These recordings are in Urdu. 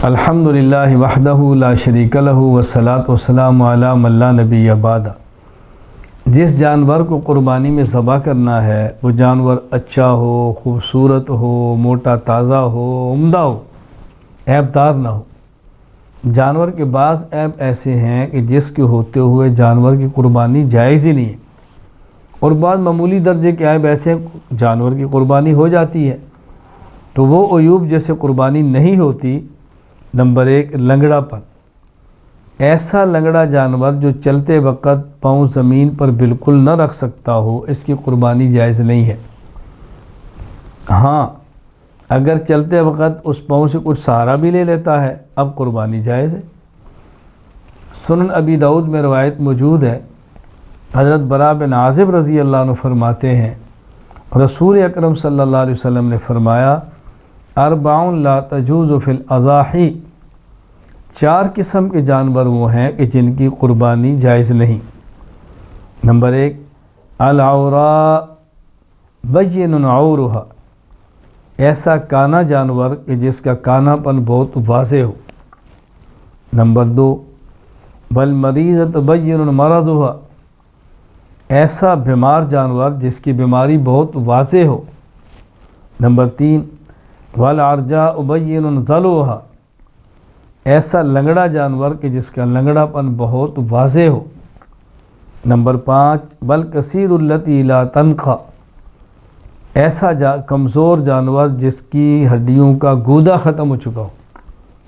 الحمدللہ وحدہ لا شریک لہ والصلاۃ والسلام علی من لا نبی بعدہ۔ جس جانور کو قربانی میں ذبح کرنا ہے وہ جانور اچھا ہو، خوبصورت ہو، موٹا تازہ ہو، عمدہ ہو، عیب دار نہ ہو۔ جانور کے بعض عیب ایسے ہیں کہ جس کے ہوتے ہوئے جانور کی قربانی جائز ہی نہیں ہے، اور بعض معمولی درجے کے عیب ایسے ہیں جانور کی قربانی ہو جاتی ہے، تو وہ عیوب جیسے قربانی نہیں ہوتی۔ نمبر 1، لنگڑا پن۔ ایسا لنگڑا جانور جو چلتے وقت پاؤں زمین پر بالکل نہ رکھ سکتا ہو، اس کی قربانی جائز نہیں ہے۔ ہاں، اگر چلتے وقت اس پاؤں سے کچھ سہارا بھی لے لیتا ہے، اب قربانی جائز ہے۔ سنن ابی داؤد میں روایت موجود ہے، حضرت براء بن عازب رضی اللہ عنہ فرماتے ہیں رسول اکرم صلی اللہ علیہ وسلم نے فرمایا، اربع لا تجوز فی الاضاحی، 4 قسم کے جانور وہ ہیں کہ جن کی قربانی جائز نہیں۔ نمبر 1، العوراء بین عورها، ایسا کانا جانور کہ جس کا کانا پن بہت واضح ہو۔ نمبر 2، والمریضۃ بین مرضها، ایسا بیمار جانور جس کی بیماری بہت واضح ہو۔ نمبر 3، والعرجاء بین ذلوها، ایسا لنگڑا جانور کہ جس کا لنگڑا پن بہت واضح ہو۔ نمبر 5، والکثیر التی لا تنقى، ایسا کمزور جانور جس کی ہڈیوں کا گودا ختم ہو چکا ہو۔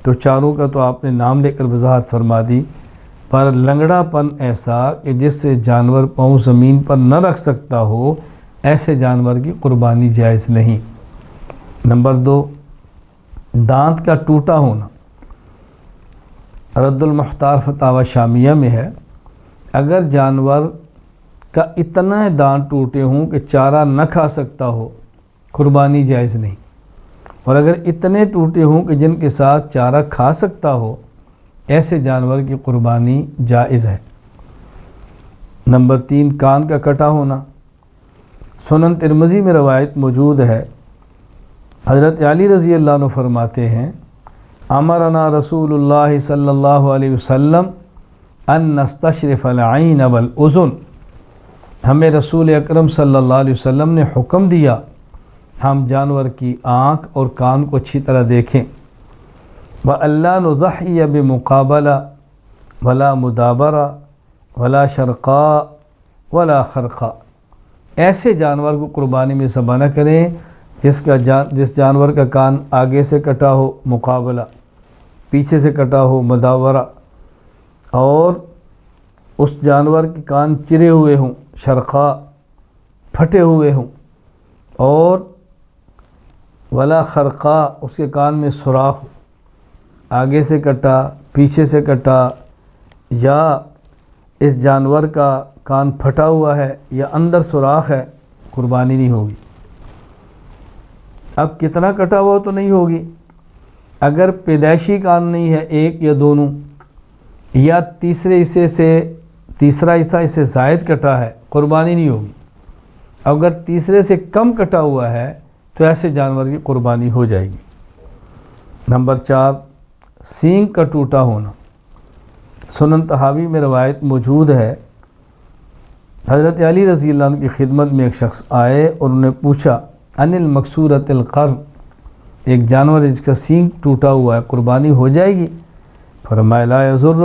تو چاروں کا تو آپ نے نام لے کر وضاحت فرما دی، پر لنگڑا پن ایسا کہ جس سے جانور پاؤں زمین پر نہ رکھ سکتا ہو، ایسے جانور کی قربانی جائز نہیں۔ نمبر 2، دانت کا ٹوٹا ہونا۔ رد المختار فتاوی شامیہ میں ہے، اگر جانور کا اتنا دانت ٹوٹے ہوں کہ چارہ نہ کھا سکتا ہو، قربانی جائز نہیں، اور اگر اتنے ٹوٹے ہوں کہ جن کے ساتھ چارہ کھا سکتا ہو، ایسے جانور کی قربانی جائز ہے۔ نمبر 3، کان کا کٹا ہونا۔ سنن ترمذی میں روایت موجود ہے، حضرت علی رضی اللہ عنہ فرماتے ہیں، امرنا رسول اللہ صلی اللہ علیہ وسلم ان نستشرف العین والاذن، ہمیں رسول اکرم صلی اللہ علیہ وسلم نے حکم دیا ہم جانور کی آنکھ اور کان کو اچھی طرح دیکھیں۔ وَأَلَّا نُضَحِّيَ بِمُقَابَلَةٍ وَلَا مُدَابَرَةٍ وَلَا شَرْقَاءَ وَلَا خَرْقَاء، ایسے جانور کو قربانی میں ذبح نہ کریں جس جانور کا کان آگے سے کٹا ہو مقابلہ، پیچھے سے کٹا ہو مداورہ، اور اس جانور کے کان چرے ہوئے ہوں شرقاء، پھٹے ہوئے ہوں، اور ولا خرقاء، اس کے کان میں سوراخ ہو، آگے سے کٹا، پیچھے سے کٹا، یا اس جانور کا کان پھٹا ہوا ہے یا اندر سوراخ ہے، قربانی نہیں ہوگی۔ اب کتنا کٹا ہوا تو نہیں ہوگی، اگر پیدائشی کان نہیں ہے، ایک یا دونوں، یا تیسرے حصے سے تیسرا حصہ اسے زائد کٹا ہے، قربانی نہیں ہوگی۔ اگر تیسرے سے کم کٹا ہوا ہے تو ایسے جانور کی قربانی ہو جائے گی۔ نمبر 4، سینگ کا ٹوٹا ہونا۔ سنن طحاوی میں روایت موجود ہے، حضرت علی رضی اللہ عنہ کی خدمت میں ایک شخص آئے اور انہوں نے پوچھا، ان المکسورۃ القرن، ایک جانور جس کا سینگ ٹوٹا ہوا ہے، قربانی ہو جائے گی؟ فرمایا لا یضر،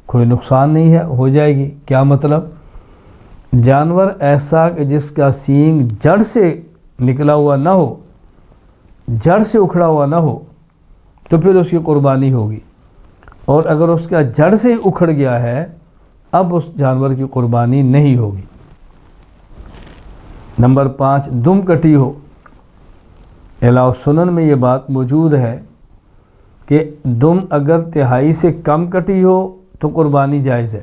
کوئی نقصان نہیں ہے، ہو جائے گی۔ کیا مطلب؟ جانور ایسا کہ جس کا سینگ جڑ سے نکلا ہوا نہ ہو، جڑ سے اکھڑا ہوا نہ ہو، تو پھر اس کی قربانی ہوگی، اور اگر اس کا جڑ سے ہی اکھڑ گیا ہے، اب اس جانور کی قربانی نہیں ہوگی۔ نمبر 5، دم کٹی ہو۔ علاوہ سنن میں یہ بات موجود ہے کہ دم اگر تہائی سے کم کٹی ہو تو قربانی جائز ہے،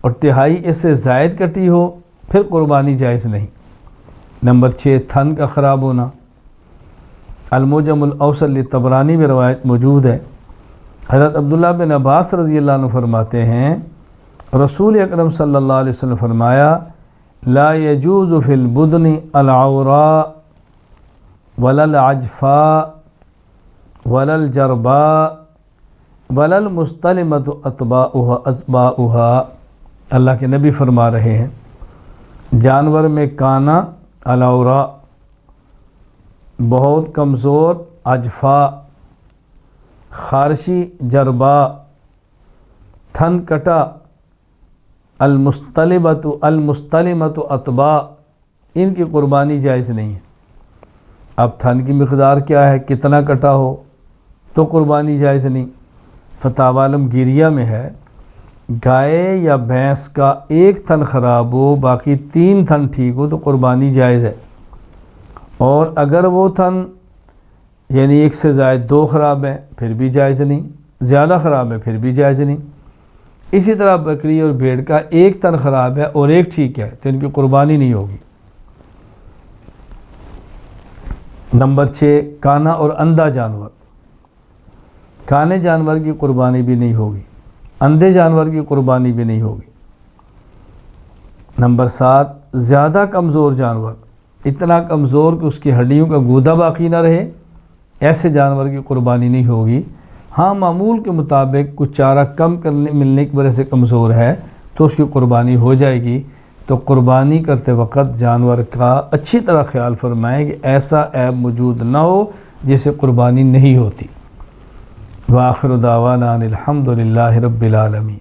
اور تہائی اس سے زائد کٹی ہو پھر قربانی جائز نہیں۔ نمبر 6، تھن کا خراب ہونا۔ المعجم الاوسط لطبرانی میں روایت موجود ہے، حضرت عبداللہ بن عباس رضی اللہ عنہ فرماتے ہیں رسول اکرم صلی اللہ علیہ وسلم فرمایا، لا یجوز فی البدن العوراء ولا العجفاء ولا الجرباء ولل مستلمت اتباؤها، اللہ کے نبی فرما رہے ہیں جانور میں کانا الاورا، بہت کمزور، اجفا، خارشی، جربا، تھن کٹا، المستلمت اتباع، ان کی قربانی جائز نہیں ہے۔ اب تھن کی مقدار کیا ہے، کتنا کٹا ہو تو قربانی جائز نہیں۔ فتاوی عالمگیریہ میں ہے گائے یا بھینس کا ایک تھن خراب ہو باقی 3 تھن ٹھیک ہو تو قربانی جائز ہے، اور اگر وہ تھن یعنی 1 سے زائد 2 خراب ہیں پھر بھی جائز نہیں، زیادہ خراب ہے پھر بھی جائز نہیں۔ اسی طرح بکری اور بھیڑ کا ایک تن خراب ہے اور ایک ٹھیک ہے تو ان کی قربانی نہیں ہوگی۔ نمبر 6، کانا اور اندھا جانور، کانے جانور کی قربانی بھی نہیں ہوگی، اندھے جانور کی قربانی بھی نہیں ہوگی۔ نمبر 7، زیادہ کمزور جانور، اتنا کمزور کہ اس کی ہڈیوں کا گودا باقی نہ رہے، ایسے جانور کی قربانی نہیں ہوگی۔ ہاں معمول کے مطابق کچھ چارہ کم ملنے کی وجہ سے کمزور ہے تو اس کی قربانی ہو جائے گی۔ تو قربانی کرتے وقت جانور کا اچھی طرح خیال فرمائیں کہ ایسا عیب موجود نہ ہو جس سے قربانی نہیں ہوتی۔ وآخر دعوانا ان الحمد للہ رب العالمین۔